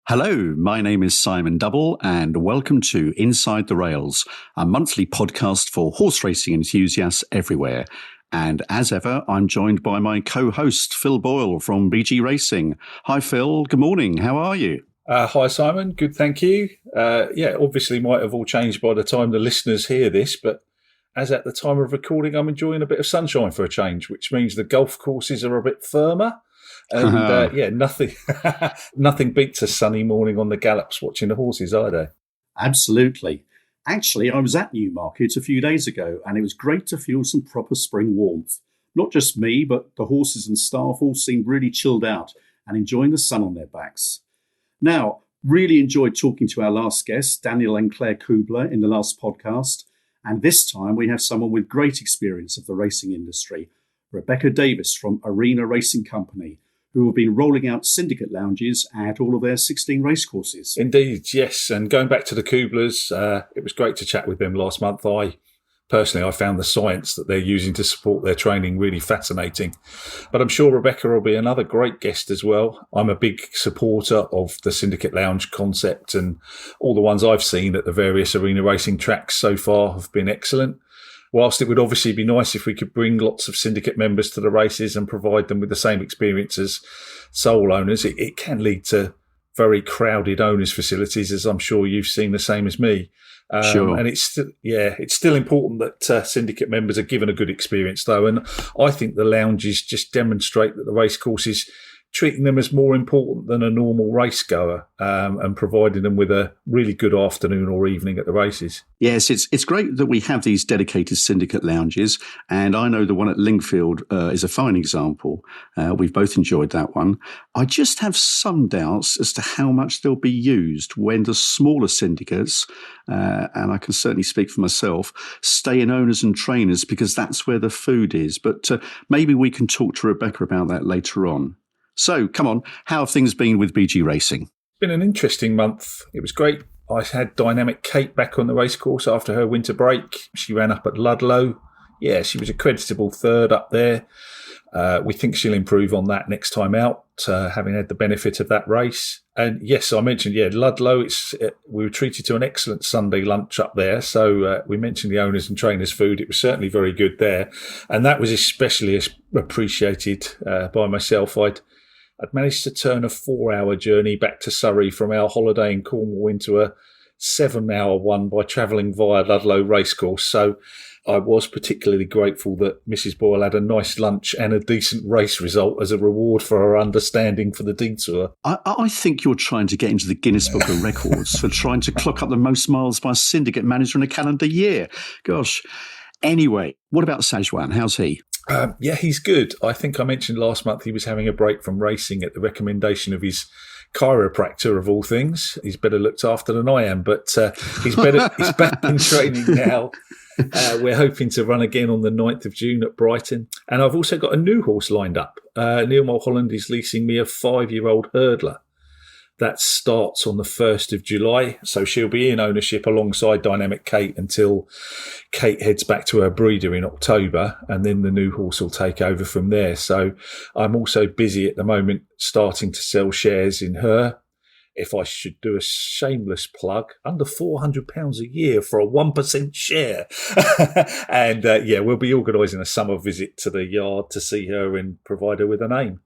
Hello, my name is Simon Double, and welcome to Inside the Rails, a monthly podcast for horse racing enthusiasts everywhere. And as ever, I'm joined by my co-host, Phil Boyle from BG Racing. Hi, Phil. Good morning. How are you? Hi, Simon. Good, thank you. Obviously might have all changed by the time the listeners hear this, but as at the time of recording, I'm enjoying a bit of sunshine for a change, which means the golf courses are a bit firmer. And nothing beats a sunny morning on the gallops watching the horses, are they? Absolutely. Actually, I was at Newmarket a few days ago, and it was great to feel some proper spring warmth. Not just me, but the horses and staff all seemed really chilled out and enjoying the sun on their backs. Now, really enjoyed talking to our last guest, Daniel and Claire Kubler, in the last podcast. And this time we have someone with great experience of the racing industry, Rebecca Davies from Arena Racing Company, who have been rolling out syndicate lounges at all of their 16 racecourses. Indeed, yes. And going back to the Kublers, it was great to chat with them last month. I found the science that they're using to support their training really fascinating. But I'm sure Rebecca will be another great guest as well. I'm a big supporter of the syndicate lounge concept, and all the ones I've seen at the various arena racing tracks so far have been excellent. Whilst it would obviously be nice if we could bring lots of syndicate members to the races and provide them with the same experience as sole owners, it can lead to very crowded owners' facilities, as I'm sure you've seen the same as me. Sure. And it's still important that syndicate members are given a good experience, though. And I think the lounges just demonstrate that the racecourse is treating them as more important than a normal race goer, and providing them with a really good afternoon or evening at the races. Yes, it's great that we have these dedicated syndicate lounges, and I know the one at Lingfield is a fine example. We've both enjoyed that one. I just have some doubts as to how much they'll be used when the smaller syndicates, and I can certainly speak for myself, stay in owners and trainers because that's where the food is. But maybe we can talk to Rebecca about that later on. So, come on, how have things been with BG Racing? It's been an interesting month. It was great. I had Dynamic Kate back on the racecourse after her winter break. She ran up at Ludlow. Yeah, she was a creditable third up there. We think she'll improve on that next time out, having had the benefit of that race. And yes, I mentioned, Ludlow, we were treated to an excellent Sunday lunch up there. So we mentioned the owners and trainers' food. It was certainly very good there. And that was especially appreciated by myself. I'd managed to turn a 4-hour journey back to Surrey from our holiday in Cornwall into a 7-hour one by travelling via Ludlow Racecourse. So I was particularly grateful that Mrs. Boyle had a nice lunch and a decent race result as a reward for her understanding for the detour. I think you're trying to get into the Guinness Book of Records for trying to clock up the most miles by a syndicate manager in a calendar year. Gosh. Anyway, what about Sajwan? How's he? He's good. I think I mentioned last month he was having a break from racing at the recommendation of his chiropractor, of all things. He's better looked after than I am, but he's back in training now. We're hoping to run again on the 9th of June at Brighton. And I've also got a new horse lined up. Neil Mulholland is leasing me a 5-year-old hurdler. That starts on the 1st of July, so she'll be in ownership alongside Dynamic Kate until Kate heads back to her breeder in October, and then the new horse will take over from there. So I'm also busy at the moment starting to sell shares in her. If I should do a shameless plug, under £400 a year for a 1% share. And we'll be organising a summer visit to the yard to see her and provide her with a name.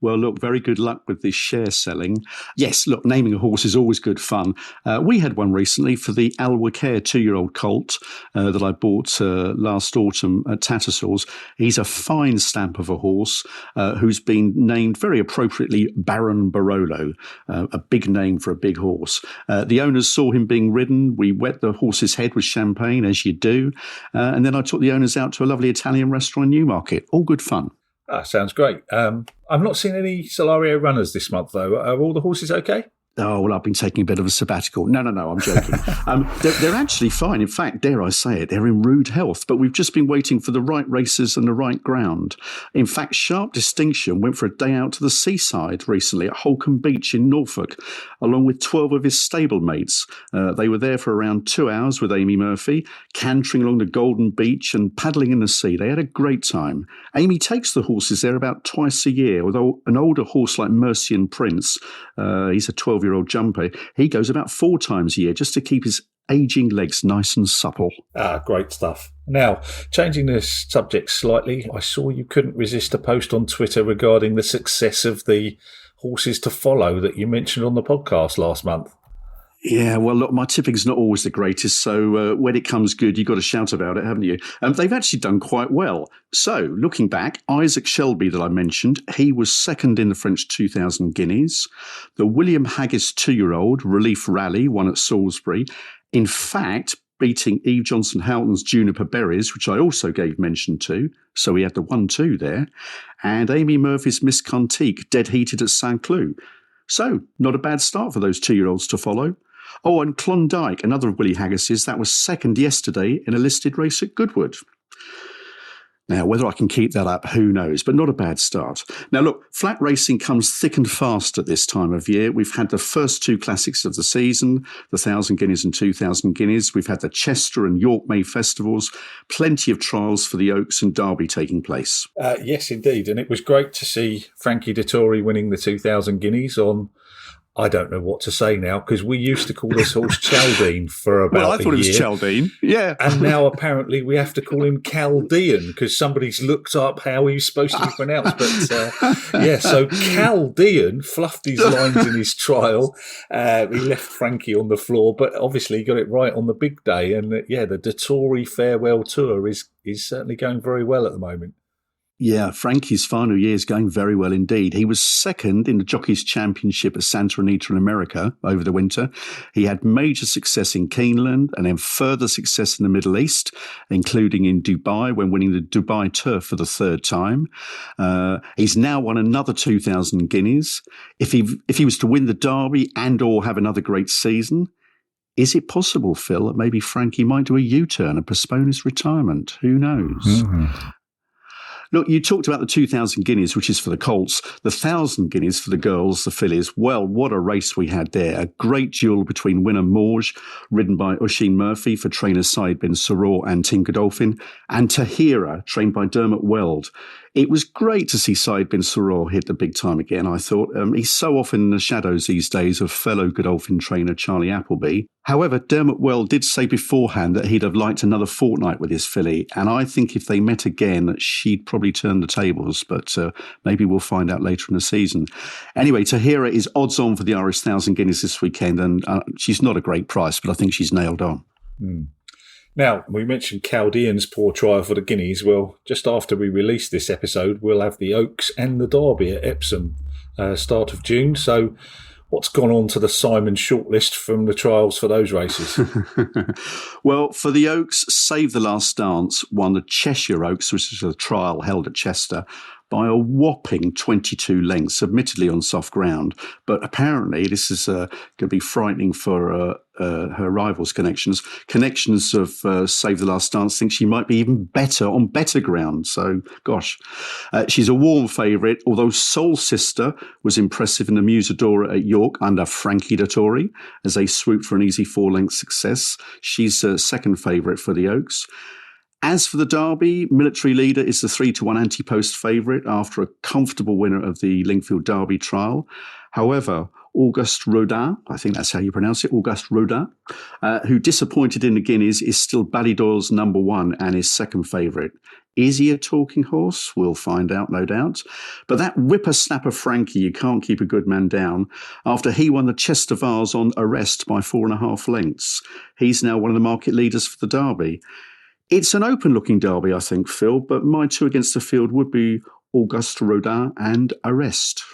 Well, look, very good luck with this share selling. Yes, look, naming a horse is always good fun. We had one recently for the Alwacare 2-year-old colt that I bought last autumn at Tattersalls. He's a fine stamp of a horse who's been named very appropriately Baron Barolo, a big name for a big horse. The owners saw him being ridden. We wet the horse's head with champagne, as you do. And then I took the owners out to a lovely Italian restaurant in Newmarket. All good fun. Sounds great. I'm not seeing any Solario runners this month, though. Are all the horses okay? Oh, well, I've been taking a bit of a sabbatical. No, I'm joking. They're actually fine. In fact, dare I say it, they're in rude health, but we've just been waiting for the right races and the right ground. In fact, Sharp Distinction went for a day out to the seaside recently at Holcombe Beach in Norfolk, along with 12 of his stablemates. They were there for around 2 hours with Amy Murphy, cantering along the Golden Beach and paddling in the sea. They had a great time. Amy takes the horses there about twice a year, although an older horse like Mercian Prince, he's a 12-year-old jumper, he goes about 4 times a year just to keep his aging legs nice and supple. Great stuff. Now, changing the subject slightly, I saw you couldn't resist a post on Twitter regarding the success of the horses to follow that you mentioned on the podcast last month. Yeah, well, look, my tipping's not always the greatest, so when it comes good, you've got to shout about it, haven't you? They've actually done quite well. So, looking back, Isaac Shelby that I mentioned, he was second in the French 2,000 guineas. The William Haggis 2-year-old, Relief Rally, won at Salisbury. In fact, beating Eve Johnson Houghton's Juniper Berries, which I also gave mention to, so he had the 1-2 there. And Amy Murphy's Miss Cantique, dead heated at Saint-Cloud. So, not a bad start for those 2-year-olds to follow. Oh, and Klondike, another of Willie Haggis's, that was second yesterday in a listed race at Goodwood. Now, whether I can keep that up, who knows, but not a bad start. Now, look, flat racing comes thick and fast at this time of year. We've had the first 2 classics of the season, the 1,000 Guineas and 2,000 Guineas. We've had the Chester and York May festivals, plenty of trials for the Oaks and Derby taking place. Yes, indeed. And it was great to see Frankie Dettori winning the 2,000 Guineas on, I don't know what to say now, because we used to call this horse Chaldine for about a year. Well, I thought it was Chaldine, yeah. And now apparently we have to call him Chaldean because somebody's looked up how he's supposed to be pronounced. But yeah, so Chaldean fluffed his lines in his trial. He left Frankie on the floor, but obviously he got it right on the big day. And the Dettori Farewell Tour is certainly going very well at the moment. Yeah, Frankie's final year is going very well indeed. He was second in the Jockeys' Championship at Santa Anita in America over the winter. He had major success in Keeneland and then further success in the Middle East, including in Dubai when winning the Dubai Turf for the 3rd time. He's now won another 2,000 guineas. If he was to win the Derby and or have another great season, is it possible, Phil, that maybe Frankie might do a U-turn and postpone his retirement? Who knows? Mm-hmm. Look, you talked about the 2,000 guineas, which is for the colts, the 1,000 guineas for the girls, the fillies. Well, what a race we had there. A great duel between Winner Morge, ridden by Oisin Murphy for trainers Said bin Saror and Team Godolphin, and Tahira, trained by Dermot Weld. It was great to see Said bin Saror hit the big time again, I thought. He's so often in the shadows these days of fellow Godolphin trainer Charlie Appleby. However, Dermot Weld did say beforehand that he'd have liked another fortnight with his filly, and I think if they met again, she'd probably turn the tables, but maybe we'll find out later in the season. Anyway, Tahira is odds on for the Irish 1,000 Guineas this weekend, and she's not a great price, but I think she's nailed on. Now, we mentioned Chaldean's poor trial for the Guineas. Well, just after we release this episode, we'll have the Oaks and the Derby at Epsom start of June. So what's gone on to the Simon shortlist from the trials for those races? Well, for the Oaks, Save the Last Dance won the Cheshire Oaks, which is a trial held at Chester, by a whopping 22 lengths, admittedly on soft ground. But apparently this is going to be frightening for her rivals' connections. Connections of Save the Last Dance think she might be even better on better ground. So, gosh. She's a warm favourite, although Soul Sister was impressive in the Musadora at York under Frankie Dettori as they swooped for an easy 4-length success. She's second favourite for the Oaks. As for the Derby, Military Leader is the 3-1 anti-post favourite after a comfortable winner of the Lingfield Derby trial. However, Auguste Rodin, I think that's how you pronounce it, Auguste Rodin, who disappointed in the Guineas, is still Ballydoyle's number 1 and his second favourite. Is he a talking horse? We'll find out, no doubt. But that whippersnapper Frankie, you can't keep a good man down, after he won the Chester Vase on arrest by 4.5 lengths. He's now one of the market leaders for the Derby. It's an open-looking Derby, I think, Phil, but my 2 against the field would be Auguste Rodin and Arrest.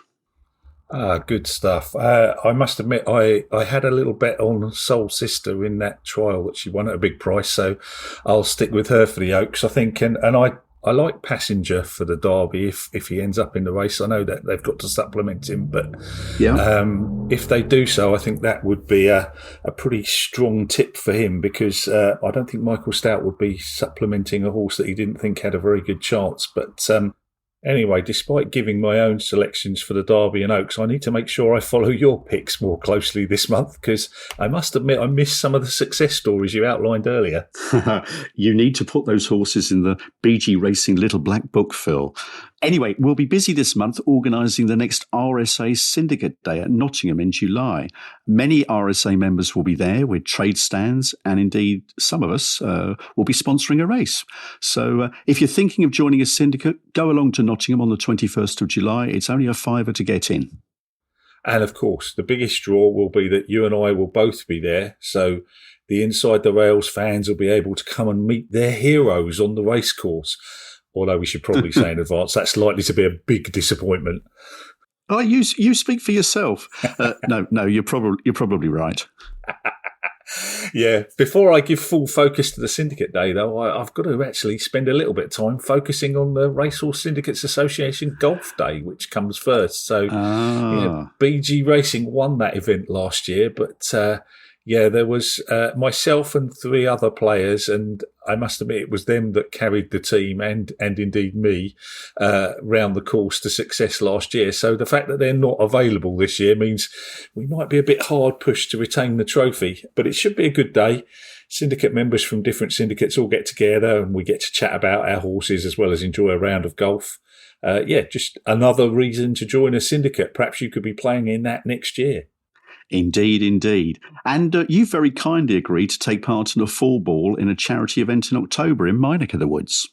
Good stuff. I must admit, I had a little bet on Soul Sister in that trial that she won at a big price, so I'll stick with her for the Oaks, I think. And I like Passenger for the Derby if he ends up in the race. I know that they've got to supplement him, but if they do so, I think that would be a pretty strong tip for him, because I don't think Michael Stout would be supplementing a horse that he didn't think had a very good chance. But anyway, despite giving my own selections for the Derby and Oaks, I need to make sure I follow your picks more closely this month, because I must admit I missed some of the success stories you outlined earlier. You need to put those horses in the BG Racing Little Black Book, Phil. Anyway, we'll be busy this month organising the next RSA Syndicate Day at Nottingham in July. Many RSA members will be there with trade stands, and indeed some of us will be sponsoring a race. So if you're thinking of joining a syndicate, go along to Nottingham on the 21st of July. It's only £5 to get in. And of course, the biggest draw will be that you and I will both be there. So the Inside the Rails fans will be able to come and meet their heroes on the racecourse. Although we should probably say in advance, that's likely to be a big disappointment. Oh, you speak for yourself. No, you're probably right. Yeah. Before I give full focus to the Syndicate Day, though, I've got to actually spend a little bit of time focusing on the Racehorse Syndicates Association Golf Day, which comes first. So, BG Racing won that event last year, but there was myself and 3 other players, and I must admit it was them that carried the team and indeed me round the course to success last year. So the fact that they're not available this year means we might be a bit hard pushed to retain the trophy, but it should be a good day. Syndicate members from different syndicates all get together and we get to chat about our horses as well as enjoy a round of golf. Just another reason to join a syndicate. Perhaps you could be playing in that next year. Indeed. And you very kindly agreed to take part in a fall ball in a charity event in October in my neck of the woods.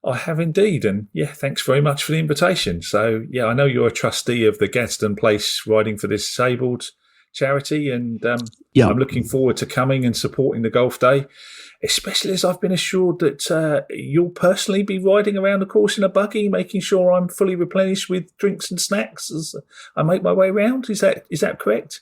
I have indeed. And thanks very much for the invitation. So, I know you're a trustee of the Gadsden Place Riding for the Disabled charity. And I'm looking forward to coming and supporting the golf day, especially as I've been assured that you'll personally be riding around the course in a buggy, making sure I'm fully replenished with drinks and snacks as I make my way around. Is that correct?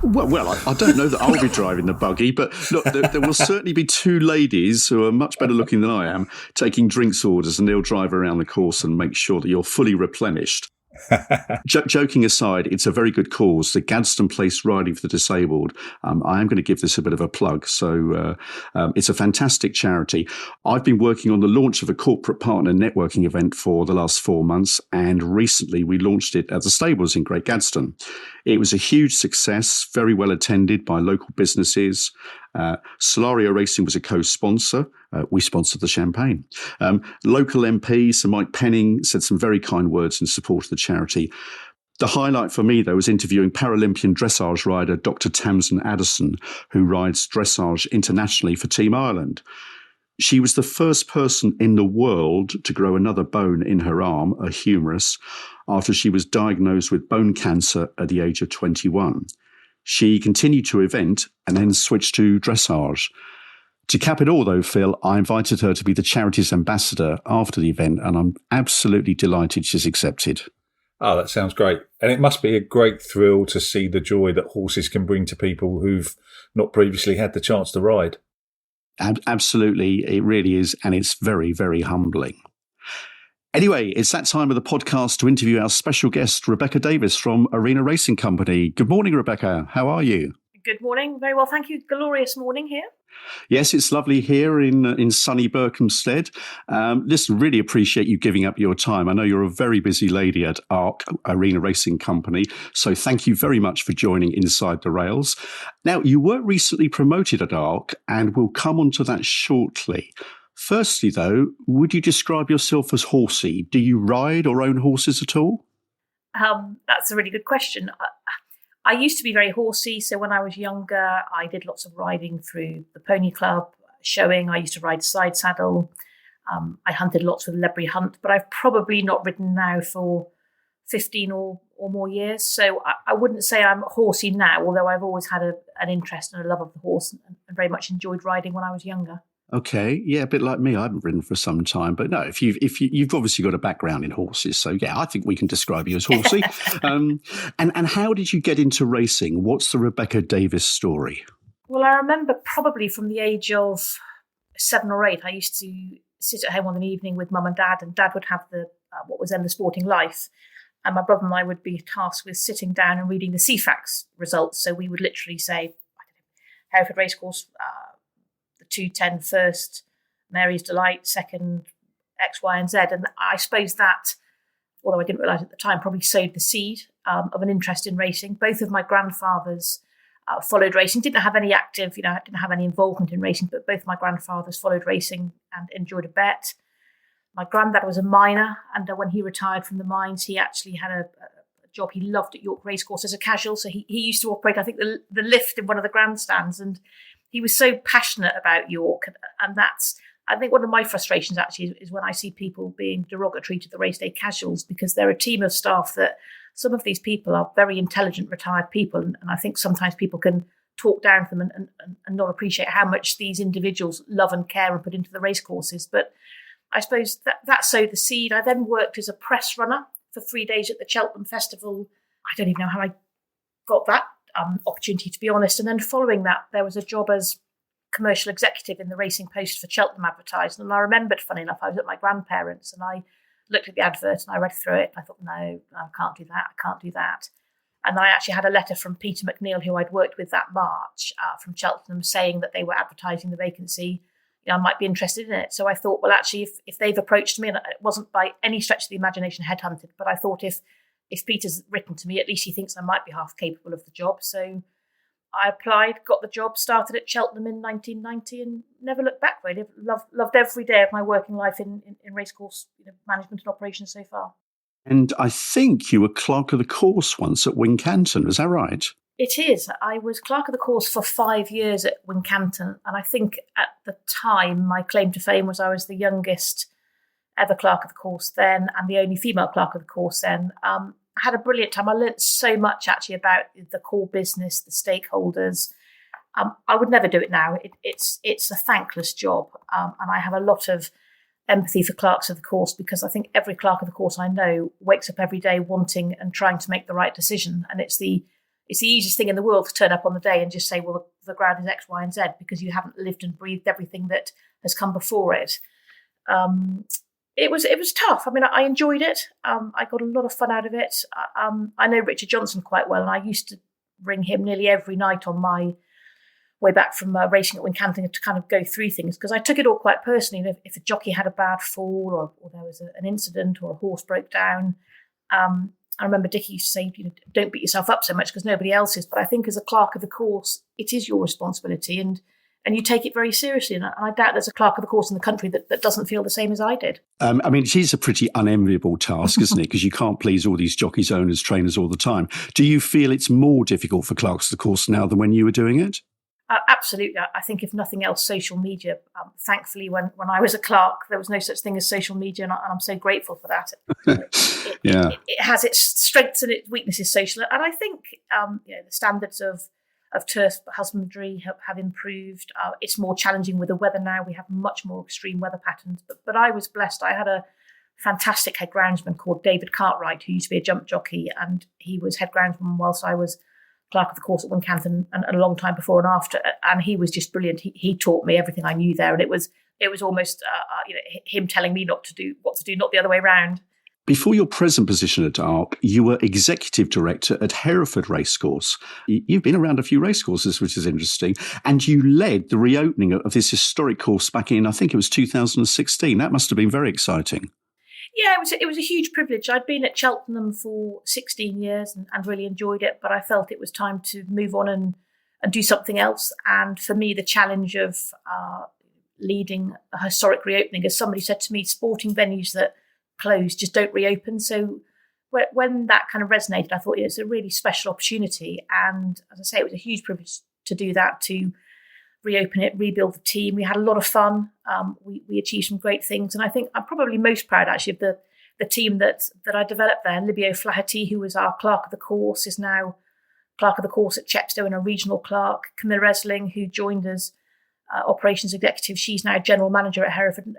Well, I don't know that I'll be driving the buggy, but look, there will certainly be 2 ladies who are much better looking than I am taking drinks orders, and they'll drive around the course and make sure that you're fully replenished. Joking aside, it's a very good cause, the Gadsden Place Riding for the Disabled. I am going to give this a bit of a plug. So it's a fantastic charity. I've been working on the launch of a corporate partner networking event for the last 4 months, and recently we launched it at the stables in Great Gadsden. It was a huge success, very well attended by local businesses. Solario Racing was a co-sponsor. We sponsored the champagne. Local MP, Sir Mike Penning, said some very kind words in support of the charity. The highlight for me, though, was interviewing Paralympian dressage rider Dr. Tamsin Addison, who rides dressage internationally for Team Ireland. She was the first person in the world to grow another bone in her arm, a humerus, after she was diagnosed with bone cancer at the age of 21. She continued to event and then switched to dressage. To cap it all, though, Phil, I invited her to be the charity's ambassador after the event, and I'm absolutely delighted she's accepted. Oh, that sounds great. And it must be a great thrill to see the joy that horses can bring to people who've not previously had the chance to ride. Absolutely, it really is, and it's very, very humbling. Anyway, it's that time of the podcast to interview our special guest, Rebecca Davies from Arena Racing Company. Good morning, Rebecca. How are you? Good morning. Very well, thank you. Glorious morning here. Yes, it's lovely here in sunny Berkhamsted. Listen, really appreciate you giving up your time. I know you're a very busy lady at ARC, Arena Racing Company, so thank you very much for joining Inside the Rails. Now, you were recently promoted at ARC, and we'll come on to that shortly. Firstly, though, would you describe yourself as horsey? Do you ride or own horses at all? That's a really good question. I used to be very horsey, so when I was younger, I did lots of riding through the pony club, showing. I used to ride side saddle. I hunted lots with Ledbury Hunt, but I've probably not ridden now for 15 or more years. So I wouldn't say I'm horsey now, although I've always had an interest and a love of the horse and very much enjoyed riding when I was younger. Okay, yeah, a bit like me. I haven't ridden for some time, but no, if you've obviously got a background in horses, so yeah, I think we can describe you as horsey. And how did you get into racing? What's the Rebecca Davies story? Well, I remember probably from the age of 7 or 8, I used to sit at home on an evening with mum and dad would have the what was then the Sporting Life. And my brother and I would be tasked with sitting down and reading the CFAX results. So we would literally say, I don't know, Hereford Racecourse, the 2:10 first, Mary's Delight second, X, Y, and Z. And I suppose that, although I didn't realise at the time, probably sowed the seed of an interest in racing. Both of my grandfathers followed racing, didn't have any active, didn't have any involvement in racing, but both my grandfathers followed racing and enjoyed a bet. My granddad was a miner, and when he retired from the mines, he actually had a job he loved at York Racecourse as a casual. So he used to operate, I think, the lift in one of the grandstands, and he was so passionate about York. And that's, I think, one of my frustrations actually is when I see people being derogatory to the race day casuals, because they're a team of staff that some of these people are very intelligent retired people, and I think sometimes people can talk down to them and not appreciate how much these individuals love and care and put into the race courses. But I suppose that sowed the seed. I then worked as a press runner for 3 days at the Cheltenham Festival. I don't even know how I got that opportunity, to be honest. And then following that, there was a job as commercial executive in the Racing Post for Cheltenham Advertising. And I remembered, funny enough, I was at my grandparents' and I looked at the advert and I read through it. I thought, no, I can't do that. I can't do that. And I actually had a letter from Peter McNeill, who I'd worked with that March from Cheltenham, saying that they were advertising the vacancy. I might be interested in it. So I thought, well, actually, if they've approached me, and it wasn't by any stretch of the imagination headhunted, but I thought if Peter's written to me, at least he thinks I might be half capable of the job. So I applied, got the job, started at Cheltenham in 1990 and never looked back, really. Loved every day of my working life in racecourse management and operations so far. And I think you were clerk of the course once at Wincanton, is that right? It is. I was clerk of the course for 5 years at Wincanton, and I think at the time my claim to fame was I was the youngest ever clerk of the course then, and the only female clerk of the course then. I had a brilliant time. I learnt so much actually about the core business, the stakeholders. I would never do it now. It's a thankless job, and I have a lot of empathy for clerks of the course, because I think every clerk of the course I know wakes up every day wanting and trying to make the right decision, and it's the easiest thing in the world to turn up on the day and just say, well, the ground is X, Y, and Z, because you haven't lived and breathed everything that has come before it. It was tough. I mean, I enjoyed it. I got a lot of fun out of it. I know Richard Johnson quite well, and I used to ring him nearly every night on my way back from racing at Wincanton to kind of go through things, because I took it all quite personally. If a jockey had a bad fall or there was an incident or a horse broke down, I remember Dickie used to say, don't beat yourself up so much because nobody else is. But I think as a clerk of the course, it is your responsibility and you take it very seriously. And I doubt there's a clerk of the course in the country that doesn't feel the same as I did. I mean, it is a pretty unenviable task, isn't it? Because you can't please all these jockeys, owners, trainers all the time. Do you feel it's more difficult for clerks of the course now than when you were doing it? Absolutely. I think if nothing else, social media. Thankfully, when I was a clerk, there was no such thing as social media, and I'm so grateful for that. It has its strengths and its weaknesses, social. And I think the standards of turf husbandry have improved. It's more challenging with the weather now. We have much more extreme weather patterns. But I was blessed. I had a fantastic head groundsman called David Cartwright, who used to be a jump jockey, and he was head groundsman whilst I was clerk of the course at Wincanton and a long time before and after, and he was just brilliant. He taught me everything I knew there, and it was almost him telling me what to do, not the other way around. Before your present position at ARC, you were executive director at Hereford Racecourse. You've been around a few racecourses, which is interesting, and you led the reopening of this historic course back in, I think it was 2016. That must have been very exciting. Yeah, it was a huge privilege. I'd been at Cheltenham for 16 years and really enjoyed it, but I felt it was time to move on and do something else. And for me, the challenge of leading a historic reopening, as somebody said to me, sporting venues that close just don't reopen. So when that kind of resonated, I thought it's a really special opportunity. And as I say, it was a huge privilege to do that, to reopen it, rebuild the team. We had a lot of fun. We achieved some great things. And I think I'm probably most proud actually of the team that I developed there. Libio Flaherty, who was our clerk of the course, is now clerk of the course at Chepstow and a regional clerk. Camilla Esling, who joined as operations executive, she's now general manager at Hereford.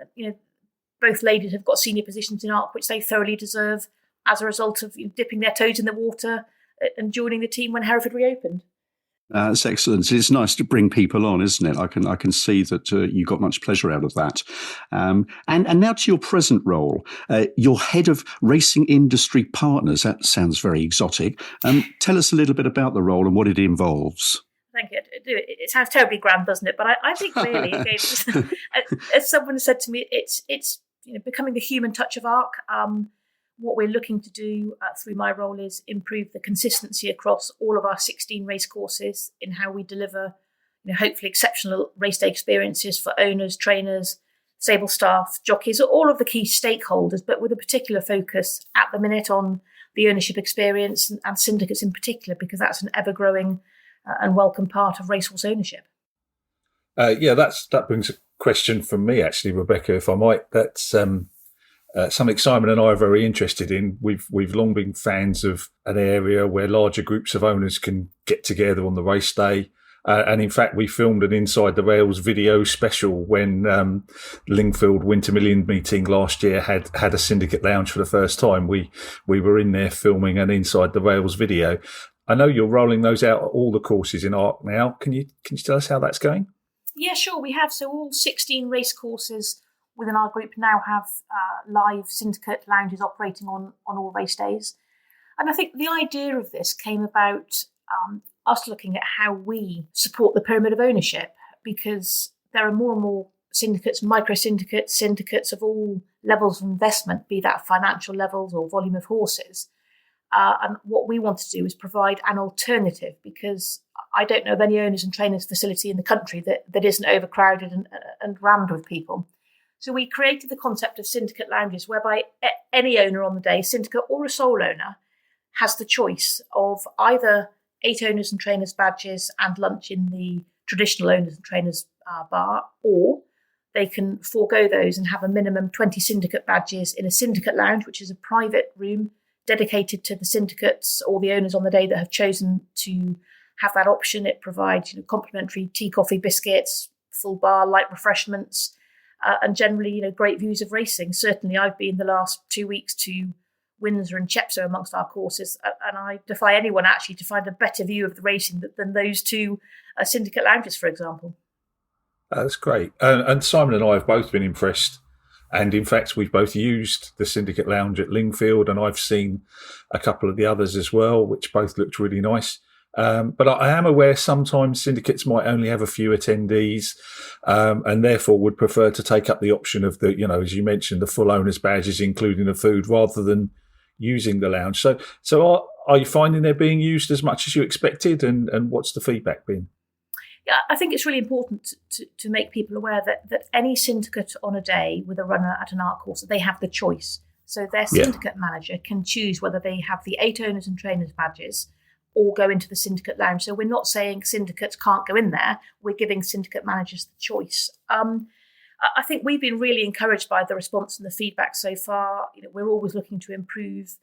Both ladies have got senior positions in ARC, which they thoroughly deserve as a result of dipping their toes in the water and joining the team when Hereford reopened. That's excellent. It's nice to bring people on, isn't it? I can see that you got much pleasure out of that. And now to your present role, you're head of racing industry partners. That sounds very exotic. Tell us a little bit about the role and what it involves. Thank you. It sounds terribly grand, doesn't it? But I think really, again, as someone said to me, it's becoming the human touch of ARC. What we're looking to do through my role is improve the consistency across all of our 16 race courses in how we deliver, hopefully exceptional race day experiences for owners, trainers, stable staff, jockeys, all of the key stakeholders, but with a particular focus at the minute on the ownership experience and syndicates in particular, because that's an ever-growing and welcome part of racehorse ownership. That brings a question from me, actually, Rebecca, if I might. That's something Simon and I are very interested in. We've long been fans of an area where larger groups of owners can get together on the race day. And in fact, we filmed an Inside the Rails video special when Lingfield Winter Million meeting last year had a syndicate lounge for the first time. We were in there filming an Inside the Rails video. I know you're rolling those out at all the courses in ARC now. Can you tell us how that's going? Yeah, sure. We have. So all 16 race courses within our group now have live syndicate lounges operating on all race days. And I think the idea of this came about us looking at how we support the pyramid of ownership, because there are more and more syndicates, micro syndicates, syndicates of all levels of investment, be that financial levels or volume of horses. And what we want to do is provide an alternative, because I don't know of any owners and trainers facility in the country that isn't overcrowded and rammed with people. So we created the concept of syndicate lounges, whereby any owner on the day, syndicate or a sole owner, has the choice of either 8 owners and trainers badges and lunch in the traditional owners and trainers bar, or they can forego those and have a minimum 20 syndicate badges in a syndicate lounge, which is a private room dedicated to the syndicates or the owners on the day that have chosen to have that option. It provides complimentary tea, coffee, biscuits, full bar, light refreshments, and generally great views of racing. Certainly I've been the last 2 weeks to Windsor and Chepstow amongst our courses, and I defy anyone actually to find a better view of the racing than those two syndicate lounges, for example. That's great. And Simon and I have both been impressed. And in fact, we've both used the syndicate lounge at Lingfield, and I've seen a couple of the others as well, which both looked really nice. But I am aware sometimes syndicates might only have a few attendees, and therefore would prefer to take up the option of the, as you mentioned, the full owner's badges, including the food, rather than using the lounge. So are you finding they're being used as much as you expected, and what's the feedback been? Yeah, I think it's really important to make people aware that any syndicate on a day with a runner at an ARC course, they have the choice. So their syndicate manager can choose whether they have the 8 owners and trainers badges or go into the syndicate lounge. So we're not saying syndicates can't go in there. We're giving syndicate managers the choice. I think we've been really encouraged by the response and the feedback so far. We're always looking to improve.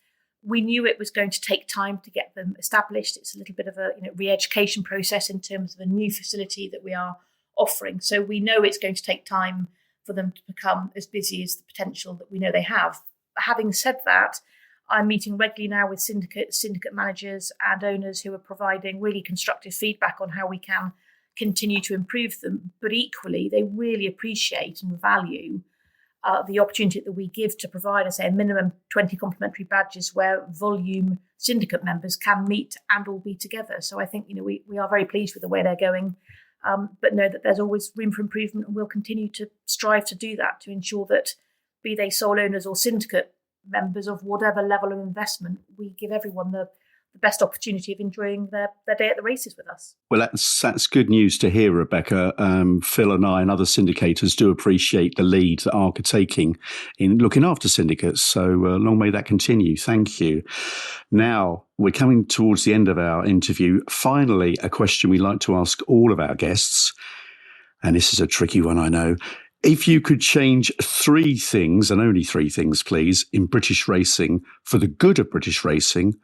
We knew it was going to take time to get them established. It's a little bit of a re-education process in terms of a new facility that we are offering. So we know it's going to take time for them to become as busy as the potential that we know they have. Having said that, I'm meeting regularly now with syndicate managers and owners who are providing really constructive feedback on how we can continue to improve them. But equally, they really appreciate and value the opportunity that we give to provide, a minimum 20 complimentary badges where volume syndicate members can meet and all be together. So I think, we are very pleased with the way they're going, but know that there's always room for improvement, and we'll continue to strive to do that, to ensure that, be they sole owners or syndicate members of whatever level of investment, we give everyone the best opportunity of enjoying their day at the races with us. Well, that's good news to hear, Rebecca. Phil and I and other syndicators do appreciate the lead that ARC are taking in looking after syndicates. So long may that continue. Thank you. Now, we're coming towards the end of our interview. Finally, a question we like to ask all of our guests, and this is a tricky one, I know. If you could change 3 things, and only 3 things, please, in British racing for the good of British racing,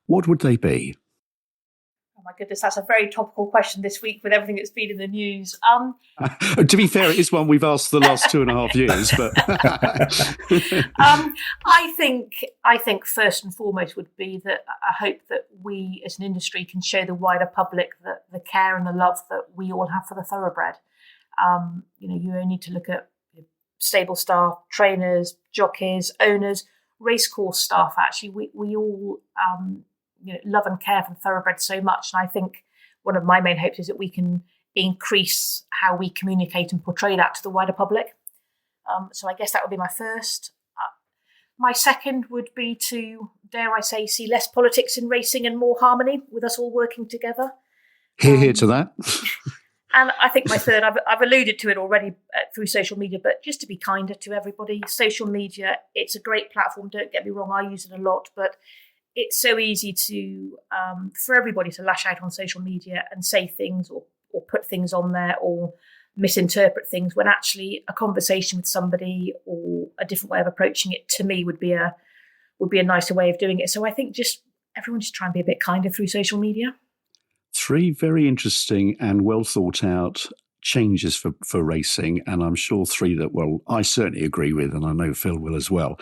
what would they be? Oh my goodness, that's a very topical question this week with everything that's been in the news. To be fair, it is one we've asked the last 2.5 years. But I think first and foremost would be that I hope that we as an industry can show the wider public that the care and the love that we all have for the thoroughbred. You only need to look at stable staff, trainers, jockeys, owners, racecourse staff. Actually, we all love and care for the thoroughbred so much, and I think one of my main hopes is that we can increase how we communicate and portray that to the wider public. So I guess that would be my first. My second would be to, dare I say, see less politics in racing and more harmony with us all working together. Hear to that. And I think my third, I've alluded to it already through social media, but just to be kinder to everybody. Social media, it's a great platform. Don't get me wrong, I use it a lot, but it's so easy to for everybody to lash out on social media and say things or put things on there or misinterpret things, when actually a conversation with somebody or a different way of approaching it, to me, would be a nicer way of doing it. So I think just everyone just try and be a bit kinder through social media. 3 very interesting and well thought out changes for racing, and I'm sure 3 that, well, I certainly agree with, and I know Phil will as well.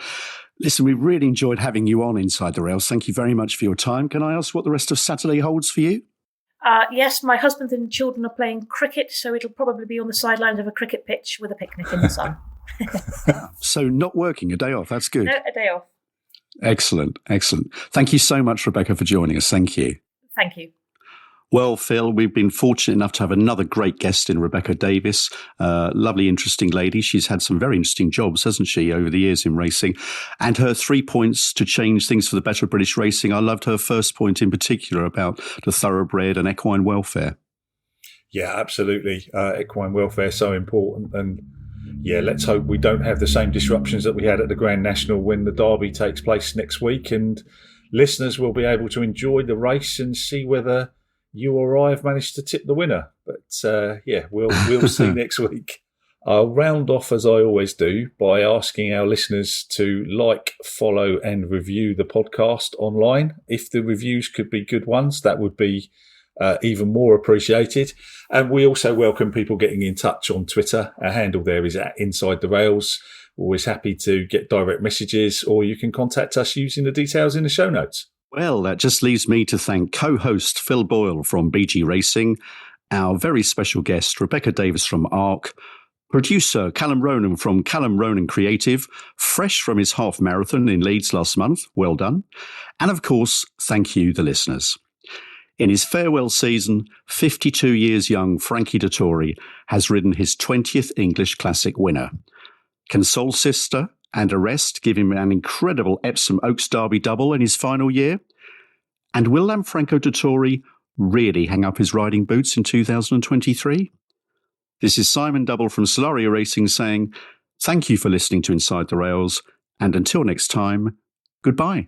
Listen, we've really enjoyed having you on Inside the Rails. Thank you very much for your time. Can I ask what the rest of Saturday holds for you? Yes, my husband and children are playing cricket, so it'll probably be on the sidelines of a cricket pitch with a picnic in the sun. So not working, a day off. That's good. No, a day off. Excellent. Thank you so much, Rebecca, for joining us. Thank you. Thank you. Well, Phil, we've been fortunate enough to have another great guest in Rebecca Davies. Lovely, interesting lady. She's had some very interesting jobs, hasn't she, over the years in racing? And her 3 points to change things for the better of British racing. I loved her first point in particular about the thoroughbred and equine welfare. Yeah, absolutely. Equine welfare is so important. And yeah, let's hope we don't have the same disruptions that we had at the Grand National when the Derby takes place next week. And listeners will be able to enjoy the race and see whether you or I have managed to tip the winner. But we'll see next week. I'll round off, as I always do, by asking our listeners to like, follow and review the podcast online. If the reviews could be good ones, that would be even more appreciated. And we also welcome people getting in touch on Twitter. Our handle there is @InsideTheRails. Always happy to get direct messages, or you can contact us using the details in the show notes. Well, that just leaves me to thank co-host Phil Boyle from BG Racing, our very special guest Rebecca Davies from ARC, producer Callum Ronan from Callum Ronan Creative, fresh from his half marathon in Leeds last month, well done, and of course, thank you, the listeners. In his farewell season, 52 years young Frankie Dettori has ridden his 20th English Classic winner. Can Soul Sister and Arrest give him an incredible Epsom Oaks Derby double in his final year? And will Lanfranco Dettori really hang up his riding boots in 2023? This is Simon Double from Solaria Racing saying, thank you for listening to Inside the Rails, and until next time, goodbye.